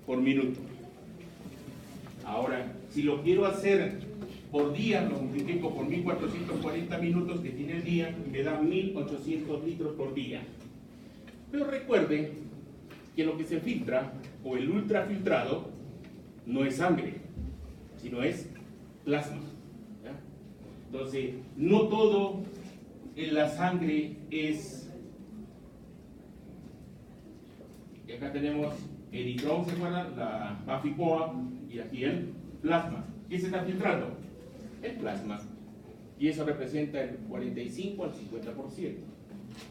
por minuto. Ahora, si lo quiero hacer por día, lo multiplico por 1440 minutos que tiene el día y me da 1800 litros por día. Pero recuerden que lo que se filtra, o el ultrafiltrado, no es sangre, sino es plasma. ¿Ya? Entonces, no todo en la sangre es... Y acá tenemos eritrón, ¿se acuerdan? La bafipoa, y aquí el plasma. ¿Qué se está filtrando? El plasma. Y eso representa el 45 al 50%.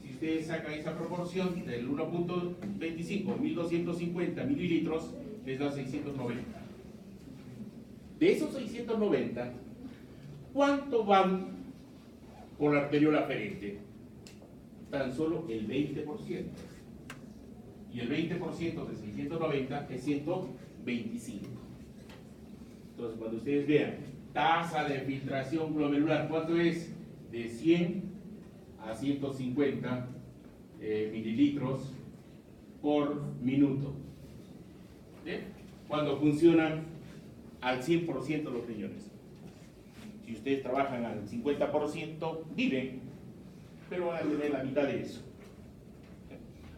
Si ustedes sacan esa proporción del 1.25, 1250 mililitros, les da 690. De esos 690, ¿cuánto van por la arteriola aferente? Tan solo el 20%. Y el 20% de 690 es 125. Entonces, cuando ustedes vean tasa de filtración glomerular, ¿cuánto es? De 100 a 150 mililitros por minuto. ¿Sí? Cuando funcionan al 100% los riñones. Si ustedes trabajan al 50%, viven, pero van a tener la mitad de eso.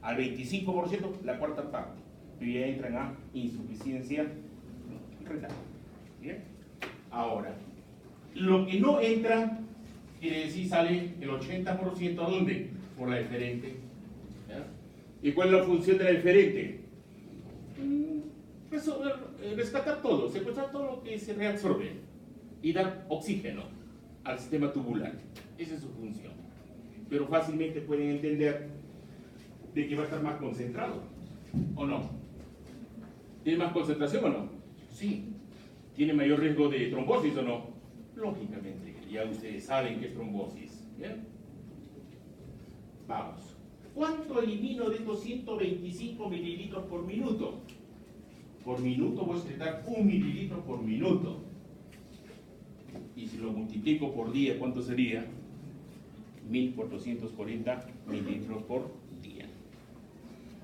Al 25%, la cuarta parte, pero ya entran a insuficiencia renal. ¿Bien? Ahora, lo que no entra, quiere decir sale el 80%, ¿a dónde? Por la eferente. ¿Ya? ¿Y cuál es la función de la eferente? Rescatar todo, secuestrar todo lo que se reabsorbe y dar oxígeno al sistema tubular. Esa es su función. Pero fácilmente pueden entender de que va a estar más concentrado, ¿o no? ¿Tiene más concentración o no? Sí. ¿Tiene mayor riesgo de trombosis o no? Lógicamente, ya ustedes saben qué es trombosis. ¿Bien? Vamos. ¿Cuánto elimino de estos 125 mililitros por minuto? Por minuto voy a excretar 1 mililitro por minuto. Y si lo multiplico por día, ¿cuánto sería? 1440 mililitros por día.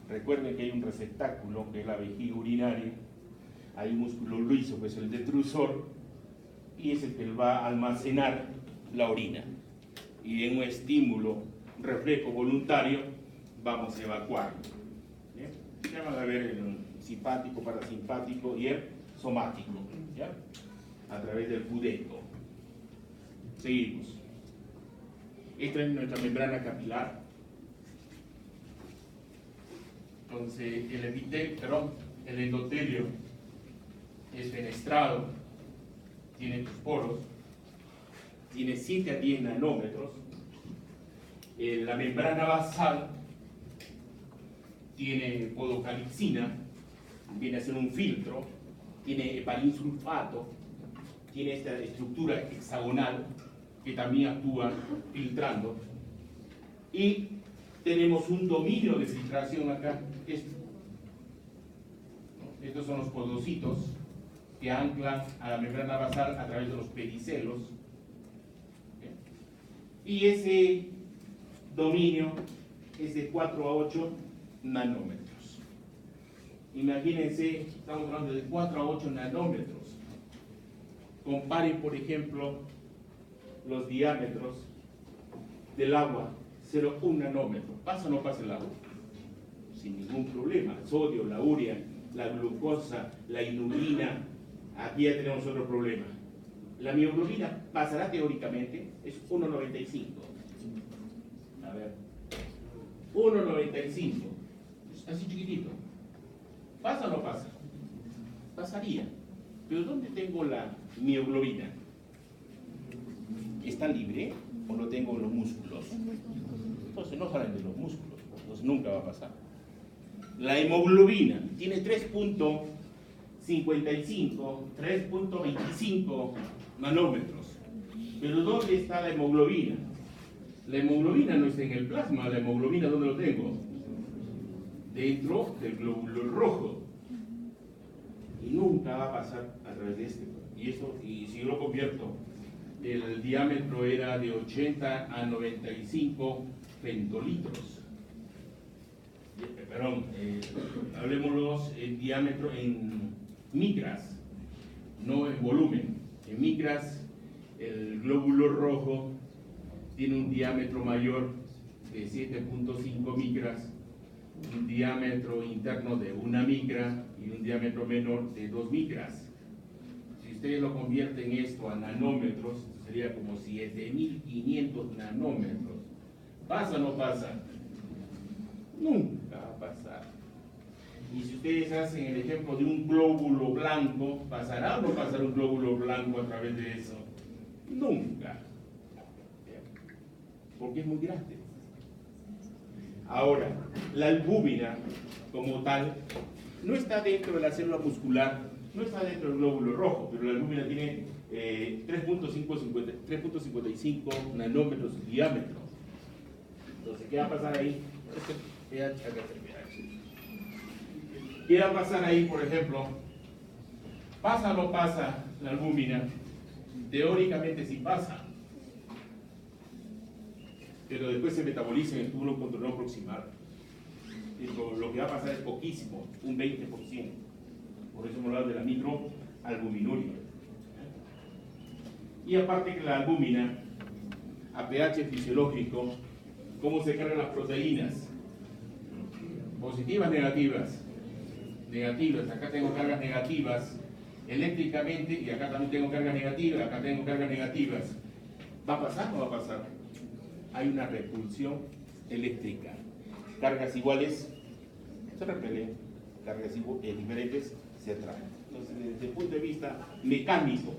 Recuerden que hay un receptáculo, que es la vejiga urinaria. Hay un músculo liso, que es el detrusor, y es el que va a almacenar la orina. Y en un estímulo reflejo voluntario, vamos a evacuar. ¿Bien? Ya van a ver el simpático, parasimpático y el somático, ¿ya? A través del pudendo. Seguimos. Esta es nuestra membrana capilar. Entonces, el endotelio es fenestrado, tiene tus poros, tiene 7 a 10 nanómetros. La membrana basal tiene podocalixina, viene a ser un filtro, tiene heparinsulfato, tiene esta estructura hexagonal que también actúa filtrando, y tenemos un dominio de filtración acá. Estos son los podocitos que anclan a la membrana basal a través de los pedicelos. Y ese dominio es de 4 a 8 nanómetros. Imagínense, estamos hablando de 4 a 8 nanómetros. Comparen, por ejemplo, los diámetros del agua, 0,1 nanómetro. ¿Pasa o no pasa el agua? Sin ningún problema. El sodio, la urea, la glucosa, la inulina. Aquí ya tenemos otro problema. La mioglobina pasará teóricamente, es 1,95. A ver, 1,95. Así chiquitito. ¿Pasa o no pasa? Pasaría. Pero ¿dónde tengo la mioglobina? ¿Está libre o lo tengo en los músculos? Entonces no salen de los músculos, entonces nunca va a pasar. La hemoglobina tiene 3.55, 3.25 nanómetros. Pero ¿dónde está la hemoglobina? La hemoglobina no está en el plasma. La hemoglobina, ¿dónde lo tengo? Dentro del glóbulo rojo. Y nunca va a pasar a través de este. Y si yo lo convierto, el diámetro era de 80 a 95 femtolitros. hablemoslos en diámetro, en micras, no en volumen. En micras, el glóbulo rojo tiene un diámetro mayor de 7.5 micras, un diámetro interno de 1 micra y un diámetro menor de 2 micras. Si ustedes lo convierten esto a nanómetros, sería como 7.500 nanómetros. ¿Pasa o no pasa? Nunca va a pasar. Y si ustedes hacen el ejemplo de un glóbulo blanco, ¿pasará o no pasará un glóbulo blanco a través de eso? Nunca. Porque es muy grande. Ahora, la albúmina, como tal, no está dentro de la célula muscular, no está dentro del glóbulo rojo, pero la albúmina tiene 3.55 nanómetros de diámetro. Entonces, ¿qué va a pasar ahí? ¿Qué va a pasar ahí, por ejemplo? ¿Pasa o no pasa la albúmina? Teóricamente sí pasa, pero después se metaboliza en el túbulo controlado proximal. Y lo que va a pasar es poquísimo, un 20%. Por eso hemos hablado de la microalbuminuria. Y aparte que la albúmina, a pH fisiológico, ¿cómo se cargan las proteínas? Positivas, negativas. Negativas, acá tengo cargas negativas eléctricamente y acá también tengo cargas negativas, acá tengo cargas negativas. ¿Va a pasar o no va a pasar? Hay una repulsión eléctrica. Cargas iguales se repelen, cargas diferentes se atraen. Entonces, desde el punto de vista mecánico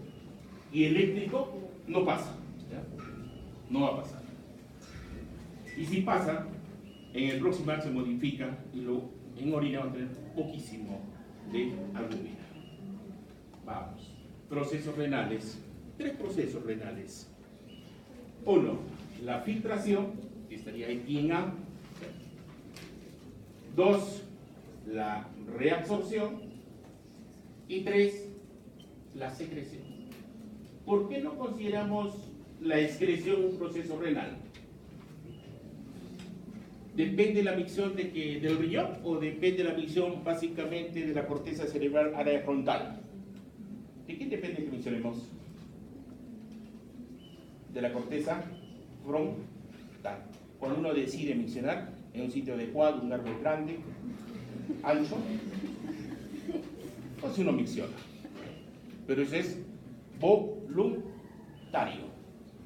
y eléctrico, no pasa. ¿Ya? No va a pasar. Y si pasa, en el proximal se modifica y luego en orina va a tener poquísimo de albúmina. Vamos. Procesos renales. 3 procesos renales. 1. La filtración, que estaría aquí en A. 2. La reabsorción. Y 3. La secreción. ¿Por qué no consideramos la excreción un proceso renal? ¿Depende de la micción del riñón o depende de la micción básicamente de la corteza cerebral área frontal? ¿De quién depende que miccionemos? De la corteza frontal. Cuando uno decide miccionar en un sitio adecuado, un árbol grande, ancho, pues uno micciona. Pero eso es voluntario.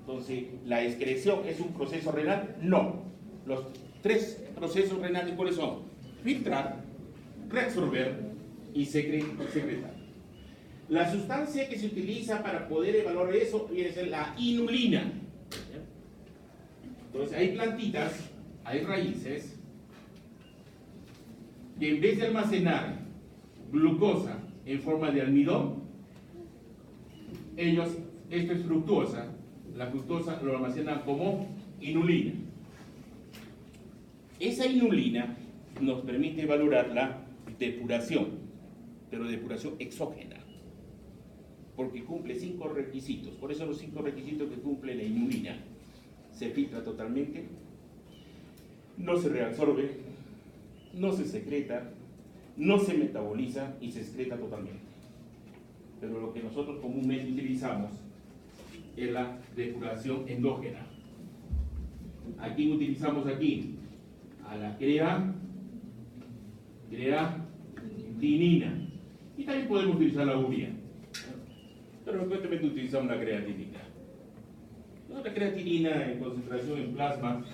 Entonces, ¿la excreción es un proceso renal? No. Los 3 procesos renales, ¿cuáles son? Filtrar, reabsorber y secretar. La sustancia que se utiliza para poder evaluar eso viene a ser la inulina. Entonces, hay plantitas, hay raíces, que en vez de almacenar glucosa en forma de almidón, esto es fructosa, la fructosa lo almacenan como inulina. Esa inulina nos permite valorar la depuración, pero depuración exógena, porque cumple 5 requisitos. Por eso los 5 requisitos que cumple la inulina: se filtra totalmente, no se reabsorbe, no se secreta, no se metaboliza y se excreta totalmente. Pero lo que nosotros comúnmente utilizamos es la depuración endógena. ¿A quién utilizamos aquí? A la creatinina. Y también podemos utilizar la urea. Pero frecuentemente utilizamos la creatinina. La creatinina en concentración en plasma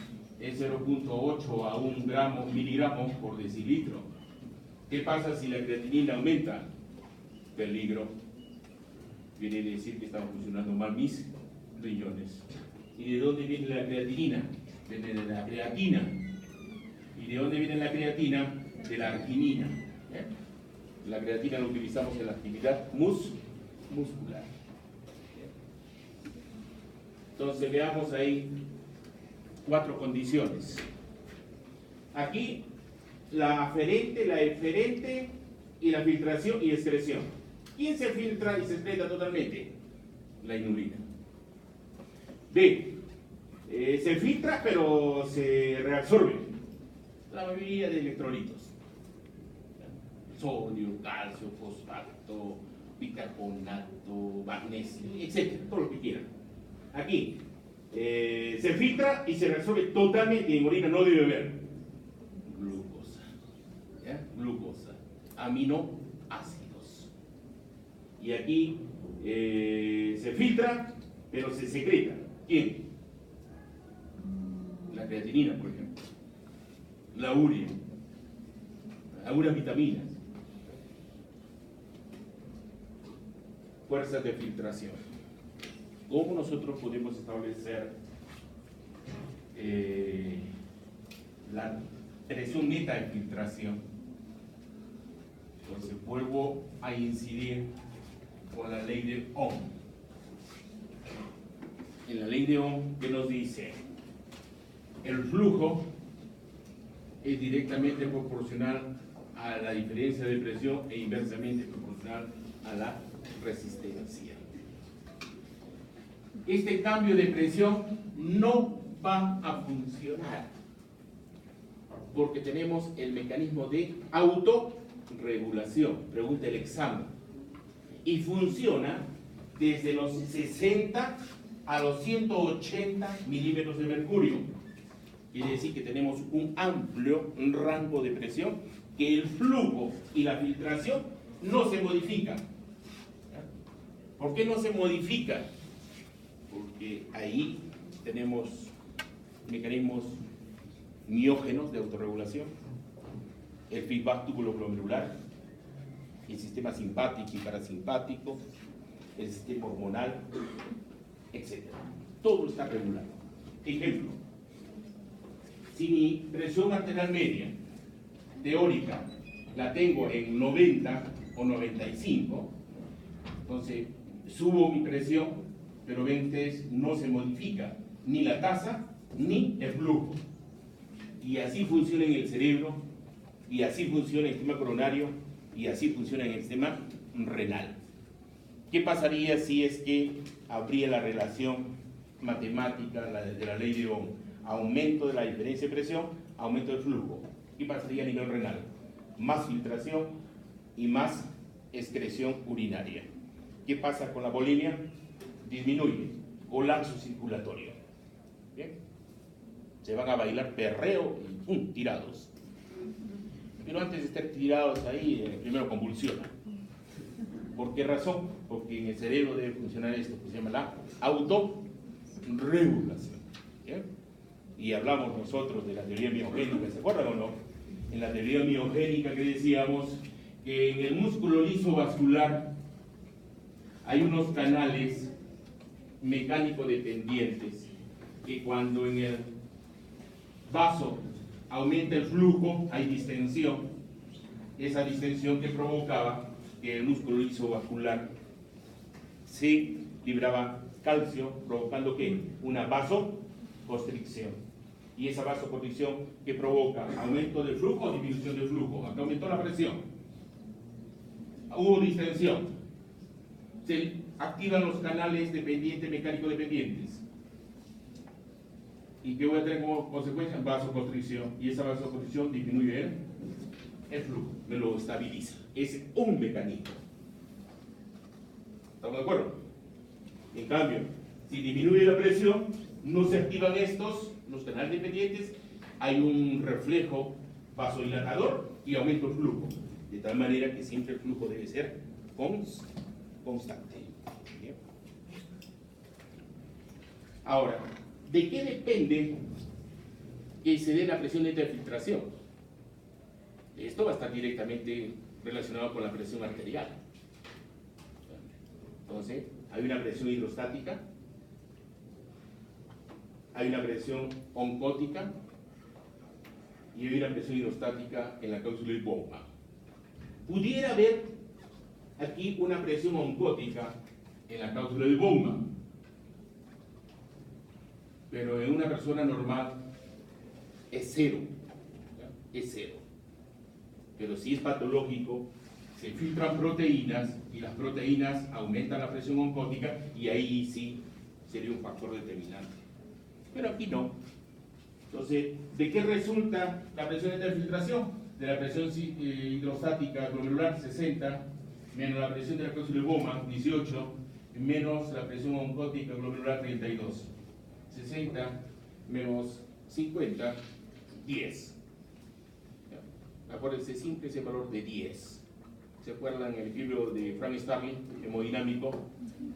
es 0.8 a 1 miligramo por decilitro. ¿Qué pasa si la creatinina aumenta? Peligro. Viene a decir que estamos funcionando mal mis riñones. ¿Y de dónde viene la creatinina? Viene de la creatina. ¿Y de dónde viene la creatina? De la arginina. La creatina la utilizamos en la actividad muscular. Entonces veamos ahí 4 condiciones. Aquí la aferente, la eferente y la filtración y excreción. ¿Quién se filtra y se excreta totalmente? La inulina. B. Se filtra pero se reabsorbe. la mayoría de electrolitos. Sodio, calcio, fosfato, bicarbonato, magnesio, etcétera, todo lo que quieran. Aquí se filtra y se resuelve totalmente, y en orina no debe haber glucosa, ¿ya? Glucosa, aminoácidos. Y aquí se filtra, pero se secreta. ¿Quién? La creatinina, por ejemplo, la urea, algunas vitaminas. Fuerzas de filtración. ¿Cómo nosotros podemos establecer la presión neta de filtración? Entonces vuelvo a incidir con la ley de Ohm. En la ley de Ohm, ¿qué nos dice? El flujo es directamente proporcional a la diferencia de presión e inversamente proporcional a la resistencia. Este cambio de presión no va a funcionar porque tenemos el mecanismo de autorregulación, pregunta el examen, y funciona desde los 60 a los 180 milímetros de mercurio. Quiere decir que tenemos un amplio rango de presión, que el flujo y la filtración no se modifican. ¿Por qué no se modifica? Porque ahí tenemos mecanismos miógenos de autorregulación, el feedback tubulo-glomerular, el sistema simpático y parasimpático, el sistema hormonal, etc. Todo está regulado. Ejemplo, si mi presión arterial media teórica la tengo en 90 o 95, entonces subo mi presión, pero ven ustedes, no se modifica ni la tasa ni el flujo. Y así funciona en el cerebro, y así funciona en el sistema coronario, y así funciona en el sistema renal. ¿Qué pasaría si es que habría la relación matemática de la ley de Ohm? Aumento de la diferencia de presión, aumento del flujo. ¿Qué pasaría a nivel renal? Más filtración y más excreción urinaria. ¿Qué pasa con la bulimia? Disminuye, colapso circulatorio. ¿Bien? Se van a bailar perreo y tirados. Pero antes de estar tirados ahí, primero convulsionan. ¿Por qué razón? Porque en el cerebro debe funcionar esto que se llama la autorregulación. ¿Bien? Y hablamos nosotros de la teoría miogénica, ¿se acuerdan o no? En la teoría miogénica que decíamos que en el músculo liso vascular hay unos canales mecánico dependientes que cuando en el vaso aumenta el flujo hay distensión, esa distensión que provocaba que el músculo liso vascular se libraba calcio, provocando ¿qué? Una vasoconstricción. Y esa vasoconstricción que provoca aumento del flujo o disminución del flujo. Acá aumentó la presión, hubo distensión, se activan los canales dependientes, mecánico dependientes. ¿Y qué voy a tener como consecuencia? Vasoconstricción. Y esa vasoconstricción disminuye el flujo, me lo estabiliza. Es un mecanismo. ¿Estamos de acuerdo? En cambio, si disminuye la presión, no se activan los canales dependientes, hay un reflejo vasodilatador y aumenta el flujo. De tal manera que siempre el flujo debe ser constante. ¿Bien? Ahora, ¿de qué depende que se dé la presión neta de filtración? Esto va a estar directamente relacionado con la presión arterial. Entonces, hay una presión hidrostática, hay una presión oncótica y hay una presión hidrostática en la cápsula de Bowman. Pudiera haber aquí una presión oncótica en la cápsula de Bowman, pero en una persona normal es cero, ¿ya? Es cero. Pero si es patológico, se filtran proteínas y las proteínas aumentan la presión oncótica y ahí sí sería un factor determinante. Pero aquí no. Entonces, ¿de qué resulta la presión de filtración? De la presión hidrostática glomerular 60, menos la presión de la cápsula de Bowman 18, menos la presión oncótica glomerular 32. 60 menos 50, 10. Acuérdense, siempre ese valor de 10. ¿Se acuerdan el equilibrio de Frank Starling, hemodinámico?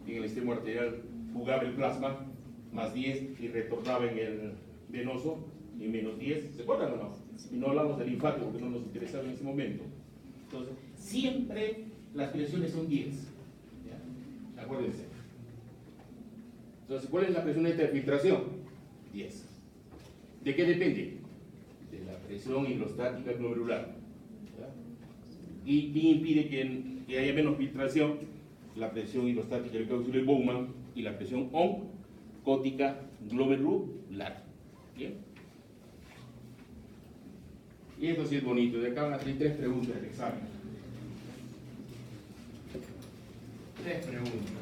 En el extremo arterial jugaba el plasma, más 10 y retornaba en el venoso, y menos 10. ¿Se acuerdan o no? Y no hablamos del linfático porque no nos interesaba en ese momento. Entonces, siempre las presiones son 10. ¿Ya? Acuérdense. Entonces, ¿cuál es la presión neta de filtración? 10. ¿De qué depende? De la presión hidrostática glomerular. ¿Ya? ¿Y qué impide que haya menos filtración? La presión hidrostática del cápsula de Bowman y la presión oncótica glomerular. ¿Bien? Y esto sí es bonito. De acá van a salir 3 preguntas del examen. 3 preguntas.